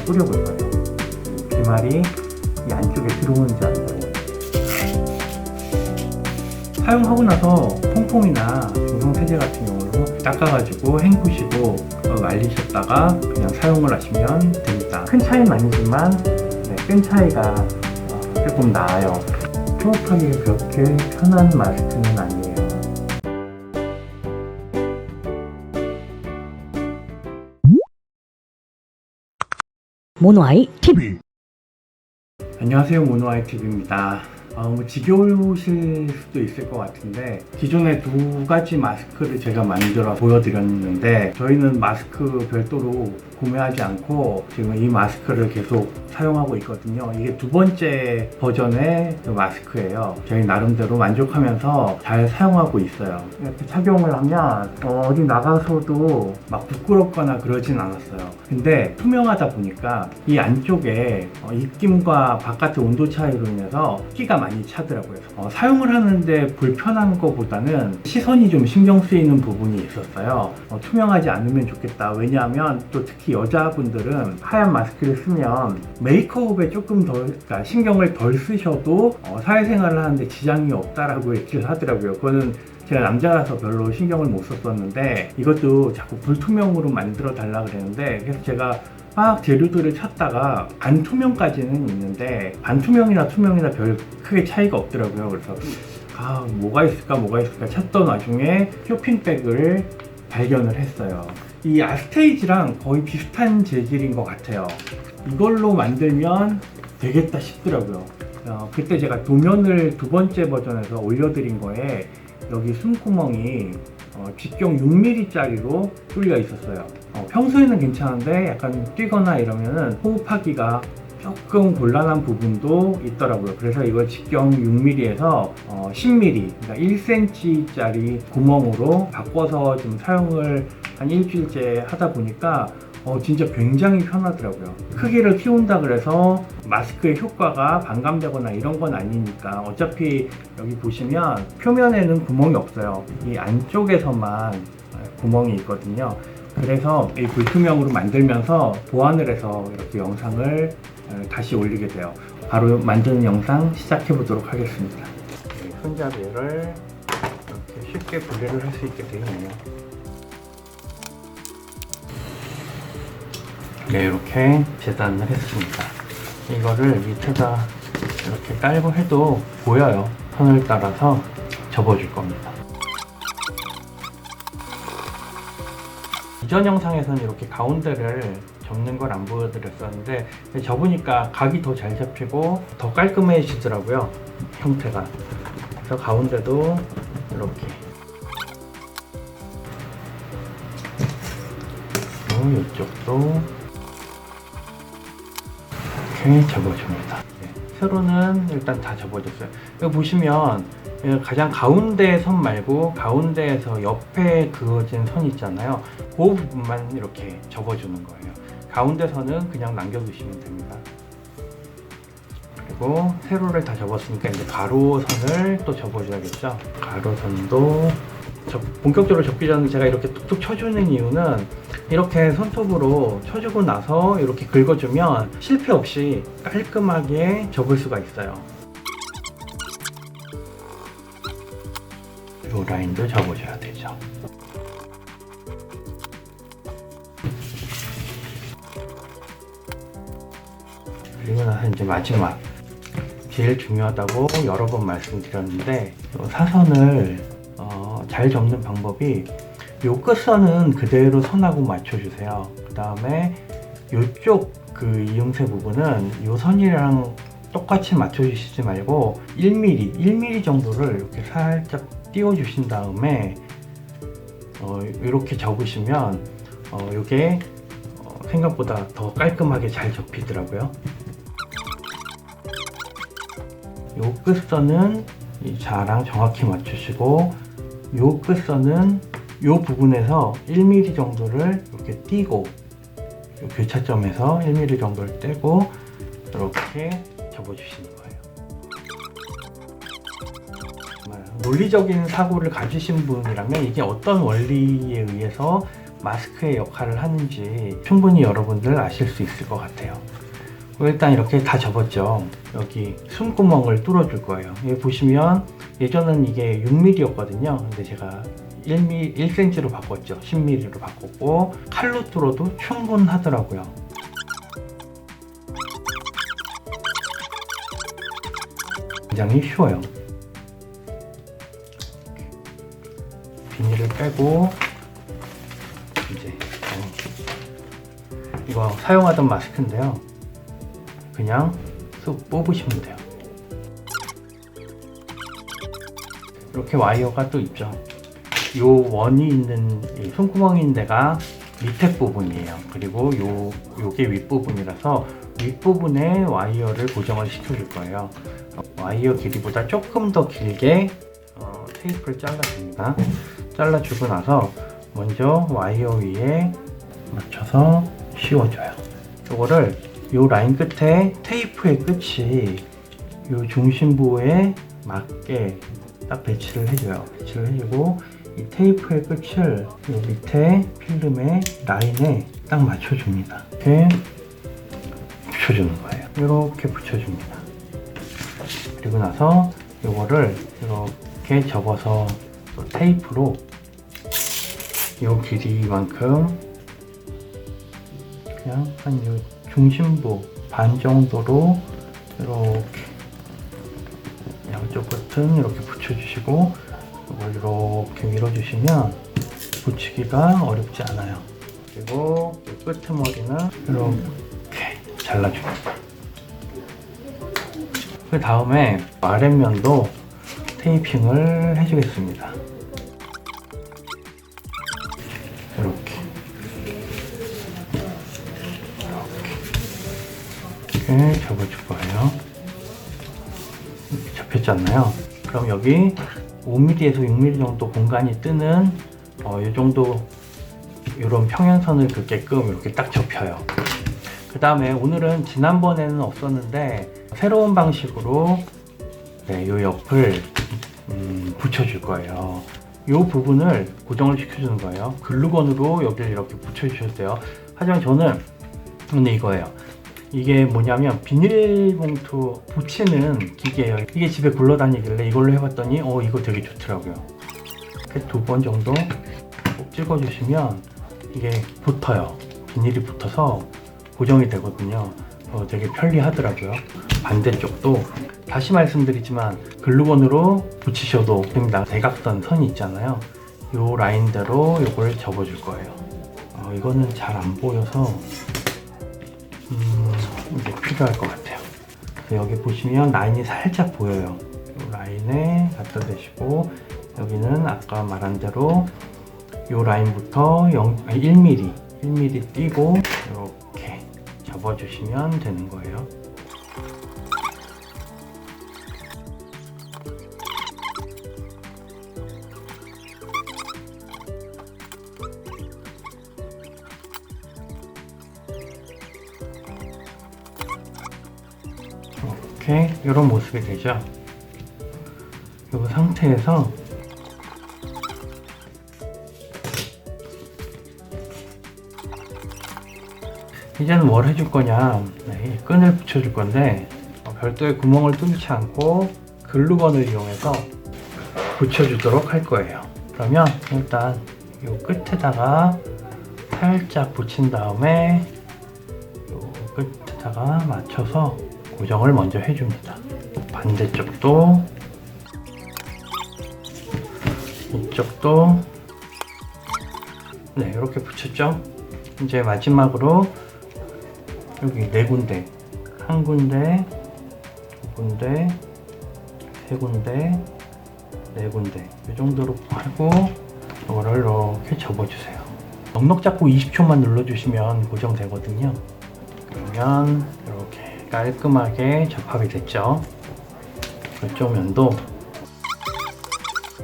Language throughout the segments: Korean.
뿌려볼 거예요. 비말이 이 안쪽에 들어오는지 안 들어오는지. 사용하고 나서 퐁퐁이나 중성세제 같은 경우로 닦아가지고 헹구시고 말리셨다가 그냥 사용을 하시면 됩니다. 큰 차이는 아니지만 끈 차이가 조금 나아요. 호흡하기 그렇게 편한 마스크는 아니에요. 모노아이 TV. 안녕하세요, 모노아이 TV입니다. 지겨우실 수도 있을 것 같은데 기존에 두 가지 마스크를 제가 만들어 보여드렸는데 저희는 마스크 별도로 구매하지 않고 지금 이 마스크를 계속 사용하고 있거든요. 이게 두 번째 버전의 그 마스크예요. 저희 나름대로 만족하면서 잘 사용하고 있어요. 이렇게 착용을 하면 어디 나가서도 막 부끄럽거나 그러진 않았어요. 근데 투명하다 보니까 이 안쪽에 입김과 바깥의 온도 차이로 인해서 끼가 많이 차더라고요. 사용을 하는데 불편한 것보다는 시선이 좀 신경 쓰이는 부분이 있었어요. 투명하지 않으면 좋겠다. 왜냐하면 또 특히 여자분들은 하얀 마스크를 쓰면 메이크업에 조금 더 그러니까 신경을 덜 쓰셔도 사회생활을 하는데 지장이 없다라고 얘기를 하더라고요. 그거는 제가 남자라서 별로 신경을 못 썼었는데 이것도 자꾸 불투명으로 만들어 달라 그랬는데 그래서 제가 막 재료들을 찾다가 반투명까지는 있는데 반투명이나 투명이나 별 크게 차이가 없더라고요. 그래서 뭐가 있을까 찾던 와중에 쇼핑백을 발견을 했어요. 이 아스테이지랑 거의 비슷한 재질인 것 같아요. 이걸로 만들면 되겠다 싶더라고요. 그때 제가 도면을 두 번째 버전에서 올려드린 거에 여기 숨구멍이 직경 6mm 짜리로 뚫려 있었어요. 평소에는 괜찮은데 약간 뛰거나 이러면은 호흡하기가 조금 곤란한 부분도 있더라고요. 그래서 이걸 직경 6mm에서 10mm, 그러니까 1cm 짜리 구멍으로 바꿔서 좀 사용을 한 일주일째 하다 보니까 진짜 굉장히 편하더라고요. 크기를 키운다 그래서 마스크의 효과가 반감되거나 이런 건 아니니까 어차피 여기 보시면 표면에는 구멍이 없어요. 이 안쪽에서만 구멍이 있거든요. 그래서 이 불투명으로 만들면서 보완을 해서 이렇게 영상을 다시 올리게 돼요. 바로 만드는 영상 시작해 보도록 하겠습니다. 손잡이를 이렇게 쉽게 분리를 할 수 있게 되어 있네요. 네, 이렇게 재단을 했습니다. 이거를 밑에다 이렇게 깔고 해도 보여요. 선을 따라서 접어줄 겁니다. 이전 영상에서는 이렇게 가운데를 접는 걸 안 보여드렸었는데 접으니까 각이 더 잘 잡히고 더 깔끔해지더라고요, 형태가. 그래서 가운데도 이렇게 이쪽도 이렇게 접어줍니다. 세로는 일단 다 접어줬어요. 여기 보시면 가장 가운데 선 말고 가운데에서 옆에 그어진 선 있잖아요. 그 부분만 이렇게 접어주는 거예요. 가운데 선은 그냥 남겨두시면 됩니다. 그리고 세로를 다 접었으니까 이제 가로선을 또 접어줘야겠죠. 가로선도 본격적으로 접기 전에 제가 이렇게 툭툭 쳐주는 이유는 이렇게 손톱으로 쳐주고 나서 이렇게 긁어주면 실패 없이 깔끔하게 접을 수가 있어요. 이 라인도 접어줘야 되죠. 그리고 나서 이제 마지막 제일 중요하다고 여러 번 말씀드렸는데 사선을 잘 접는 방법이 요 끝선은 그대로 선하고 맞춰주세요. 그 다음에 요쪽 그 이음새 부분은 요 선이랑 똑같이 맞춰주시지 말고 1mm 정도를 이렇게 살짝 띄워주신 다음에 이렇게 접으시면 요게 생각보다 더 깔끔하게 잘 접히더라고요. 요 끝선은 이 자랑 정확히 맞추시고 요 끝선은 요 부분에서 1mm 정도를 이렇게 띄고 요 교차점에서 1mm 정도를 떼고 이렇게 접어주시는 거예요. 논리적인 사고를 가지신 분이라면 이게 어떤 원리에 의해서 마스크의 역할을 하는지 충분히 여러분들 아실 수 있을 것 같아요. 일단 이렇게 다 접었죠. 여기 숨구멍을 뚫어줄 거예요. 여기 보시면 예전엔 이게 6mm였거든요. 근데 제가 1cm로 바꿨죠. 10mm로 바꿨고 칼로 뚫어도 충분하더라고요. 굉장히 쉬워요. 비닐을 빼고 이제 이거 사용하던 마스크인데요. 그냥 쑥 뽑으시면 돼요. 이렇게 와이어가 또 있죠. 요 원이 있는 이 손구멍이 있는 데가 밑에 부분이에요. 그리고 요게 윗부분이라서 윗부분에 와이어를 고정을 시켜줄 거예요. 와이어 길이보다 조금 더 길게 테이프를 잘라줍니다. 잘라주고 나서 먼저 와이어 위에 맞춰서 씌워줘요. 이거를 요 라인 끝에 테이프의 끝이 요 중심부에 맞게 딱 배치를 해줘요. 배치를 해주고 이 테이프의 끝을 요 밑에 필름의 라인에 딱 맞춰줍니다. 이렇게 붙여주는 거예요. 이렇게 붙여줍니다. 그리고 나서 요거를 이렇게 접어서 또 테이프로 요 길이만큼 그냥 한 요 중심부 반 정도로 이렇게 양쪽 끝은 이렇게 붙여주시고 이걸 이렇게 밀어주시면 붙이기가 어렵지 않아요. 그리고 이 끄트머리는 이렇게 잘라줍니다. 그 다음에 아랫면도 테이핑을 해주겠습니다. 이렇게 접어줄 거예요. 이렇게 접혔지 않나요? 그럼 여기 5mm에서 6mm 정도 공간이 뜨는 이 정도 이런 평행선을 긋게끔 이렇게 딱 접혀요. 그 다음에 오늘은 지난번에는 없었는데 새로운 방식으로 이 옆을 붙여줄 거예요. 이 부분을 고정을 시켜주는 거예요. 글루건으로 여기를 이렇게 붙여주셔도 돼요. 하지만 저는 근데 이거예요. 이게 뭐냐면 비닐봉투 붙이는 기계예요. 이게 집에 굴러다니길래 이걸로 해봤더니 이거 되게 좋더라고요. 이렇게 2번 정도 꼭 찍어주시면 이게 붙어요. 비닐이 붙어서 고정이 되거든요. 되게 편리하더라고요. 반대쪽도 다시 말씀드리지만 글루건으로 붙이셔도 됩니다. 대각선 선이 있잖아요. 요 라인대로 요걸 접어줄 거예요. 이거는 잘 안 보여서 이제 필요할 것 같아요. 여기 보시면 라인이 살짝 보여요. 이 라인에 갖다 대시고 여기는 아까 말한 대로 이 라인부터 1mm 띄고 이렇게 접어주시면 되는 거예요. 이렇게 이런 모습이 되죠. 이 상태에서 이제는 뭘 해줄 거냐, 끈을 붙여줄 건데 별도의 구멍을 뚫지 않고 글루건을 이용해서 붙여주도록 할 거예요. 그러면 일단 이 끝에다가 살짝 붙인 다음에 이 끝에다가 맞춰서 고정을 먼저 해줍니다. 반대쪽도 이쪽도 이렇게 붙였죠. 이제 마지막으로 여기 4군데, 1군데, 2군데, 3군데, 4군데 이 정도로 하고 이거를 이렇게 접어주세요. 넉넉 잡고 20초만 눌러주시면 고정되거든요. 그러면 이렇게 깔끔하게 접합이 됐죠. 이쪽 면도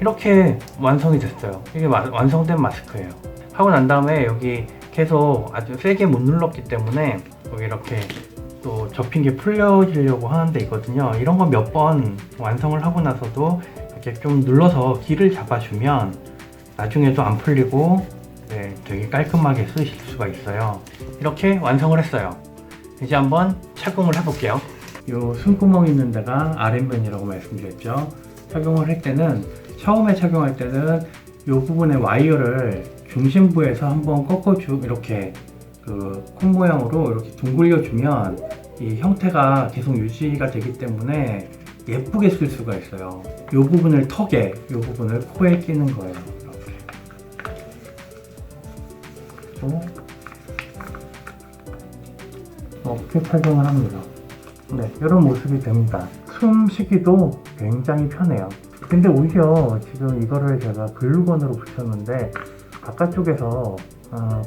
이렇게 완성이 됐어요. 이게 완성된 마스크예요. 하고 난 다음에 여기 계속 아주 세게 못 눌렀기 때문에 여기 이렇게 또 접힌 게 풀려지려고 하는데 있거든요. 이런 거 몇 번 완성을 하고 나서도 이렇게 좀 눌러서 길을 잡아주면 나중에도 안 풀리고 되게 깔끔하게 쓰실 수가 있어요. 이렇게 완성을 했어요. 이제 한번 착용을 해볼게요. 이 숨구멍 있는 데가 아랫면이라고 말씀드렸죠. 착용을 할 때는, 처음에 착용할 때는 이 부분의 와이어를 중심부에서 한번 이렇게 그 콩 모양으로 이렇게 둥글려 주면 이 형태가 계속 유지가 되기 때문에 예쁘게 쓸 수가 있어요. 이 부분을 이 부분을 코에 끼는 거예요. 이렇게 착용을 합니다. 네, 이런 모습이 됩니다. 숨 쉬기도 굉장히 편해요. 근데 오히려 지금 이거를 제가 글루건으로 붙였는데 바깥쪽에서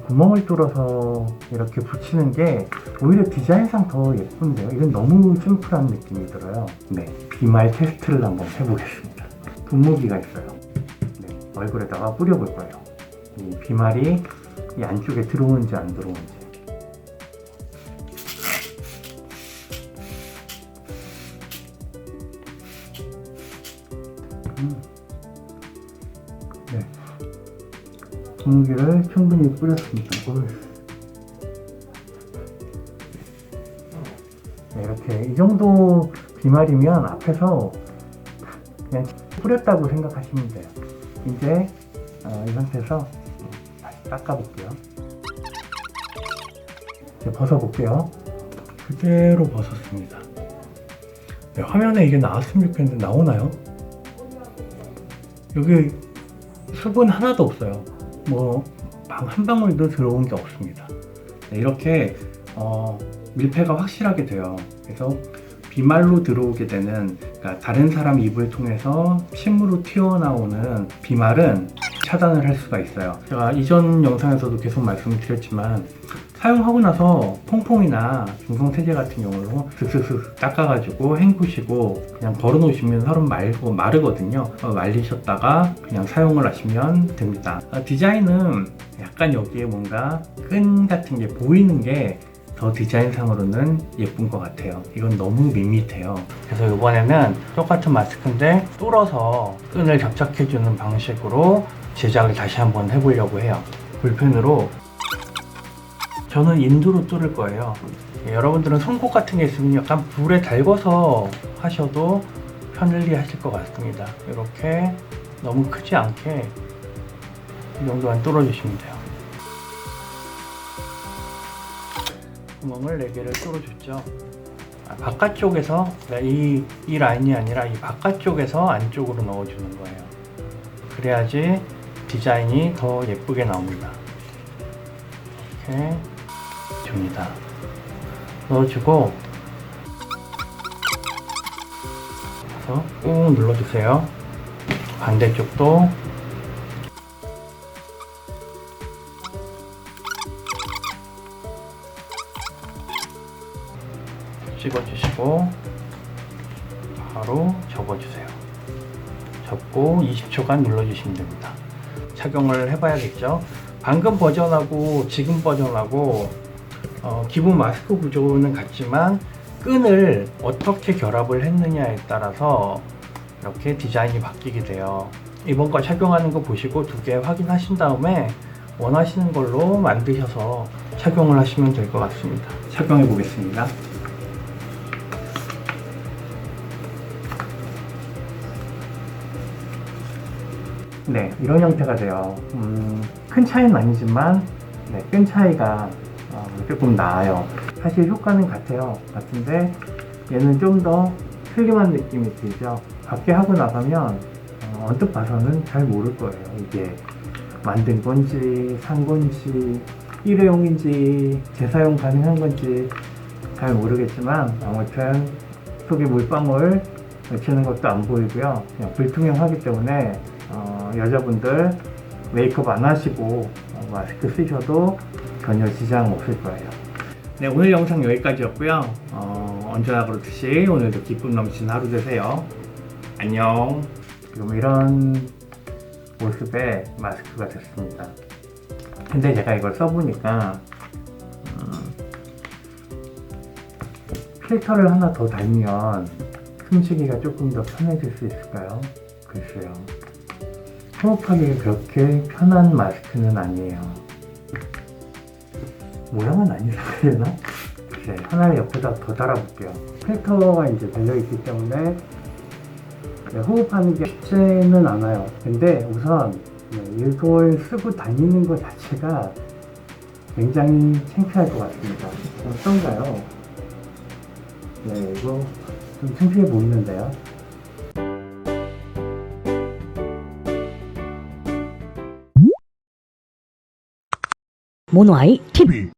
구멍을 뚫어서 이렇게 붙이는 게 오히려 디자인상 더 예쁜데요. 이건 너무 심플한 느낌이 들어요. 네, 비말 테스트를 한번 해보겠습니다. 분무기가 있어요. 네, 얼굴에다가 뿌려볼 거예요. 이 비말이 이 안쪽에 들어오는지 안 들어오는지. 네, 분무기를 충분히 뿌렸습니다. 네, 이렇게 이 정도 비말이면 앞에서 그냥 뿌렸다고 생각하시면 돼요. 이제 이 상태에서 다시 닦아볼게요. 이제 벗어볼게요. 그대로 벗었습니다. 네, 화면에 이게 나왔으면 좋겠는데 나오나요? 여기 수분 하나도 없어요. 뭐 한 방울도 들어온 게 없습니다. 네, 이렇게 밀폐가 확실하게 돼요. 그래서 비말로 들어오게 되는, 그러니까 다른 사람 입을 통해서 침으로 튀어나오는 비말은 차단을 할 수가 있어요. 제가 이전 영상에서도 계속 말씀을 드렸지만 사용하고 나서 퐁퐁이나 중성세제 같은 경우로 슥슥슥 닦아가지고 헹구시고 그냥 걸어 놓으시면 서로 마르거든요. 말리셨다가 그냥 사용을 하시면 됩니다. 디자인은 약간 여기에 뭔가 끈 같은 게 보이는 게 더 디자인상으로는 예쁜 것 같아요. 이건 너무 밋밋해요. 그래서 이번에는 똑같은 마스크인데 뚫어서 끈을 접착해주는 방식으로 제작을 다시 한번 해보려고 해요. 볼펜으로 저는 인두로 뚫을 거예요. 여러분들은 손톱 같은 게 있으면 약간 불에 달궈서 하셔도 편리 하실 것 같습니다. 이렇게 너무 크지 않게 이 정도만 뚫어주시면 돼요. 구멍을 4개를 뚫어줬죠. 바깥쪽에서, 이 라인이 아니라 이 바깥쪽에서 안쪽으로 넣어주는 거예요. 그래야지 디자인이 더 예쁘게 나옵니다. 이렇게 줍니다. 넣어주고 그래서 꾹 눌러주세요. 반대쪽도 찍어주시고 바로 접어주세요. 접고 20초간 눌러주시면 됩니다. 착용을 해봐야겠죠. 방금 버전하고 지금 버전하고 기본 마스크 구조는 같지만 끈을 어떻게 결합을 했느냐에 따라서 이렇게 디자인이 바뀌게 돼요. 이번 거 착용하는 거 보시고 2개 확인하신 다음에 원하시는 걸로 만드셔서 착용을 하시면 될 것 같습니다. 착용해 보겠습니다. 네, 이런 형태가 돼요. 큰 차이는 아니지만 네, 끈 차이가 조금 나아요. 사실 효과는 같은데 얘는 좀 더 슬림한 느낌이 들죠. 밖에 하고 나가면 언뜻 봐서는 잘 모를 거예요. 이게 만든 건지 산 건지 일회용인지 재사용 가능한 건지 잘 모르겠지만 아무튼 속에 물방울 맺히는 것도 안 보이고요. 그냥 불투명하기 때문에 여자분들 메이크업 안 하시고 마스크 쓰셔도 전혀 지장 없을 거예요. 네, 오늘 영상 여기까지였고요. 언제나 그렇듯이 오늘도 기쁨 넘치는 하루 되세요. 안녕. 지금 이런 모습의 마스크가 됐습니다. 근데 제가 이걸 써보니까 필터를 하나 더 달면 숨쉬기가 조금 더 편해질 수 있을까요? 글쎄요. 호흡하기 그렇게 편한 마스크는 아니에요. 모양은 아니라 그러나? 네, 하나를 옆에다 더 달아볼게요. 필터가 이제 달려있기 때문에 네, 호흡하는 게 쉽지는 않아요. 근데 우선 네, 이걸 쓰고 다니는 것 자체가 굉장히 창피할 것 같습니다. 어떤가요? 네, 이거 좀 창피해 보이는데요. 모노아이 TV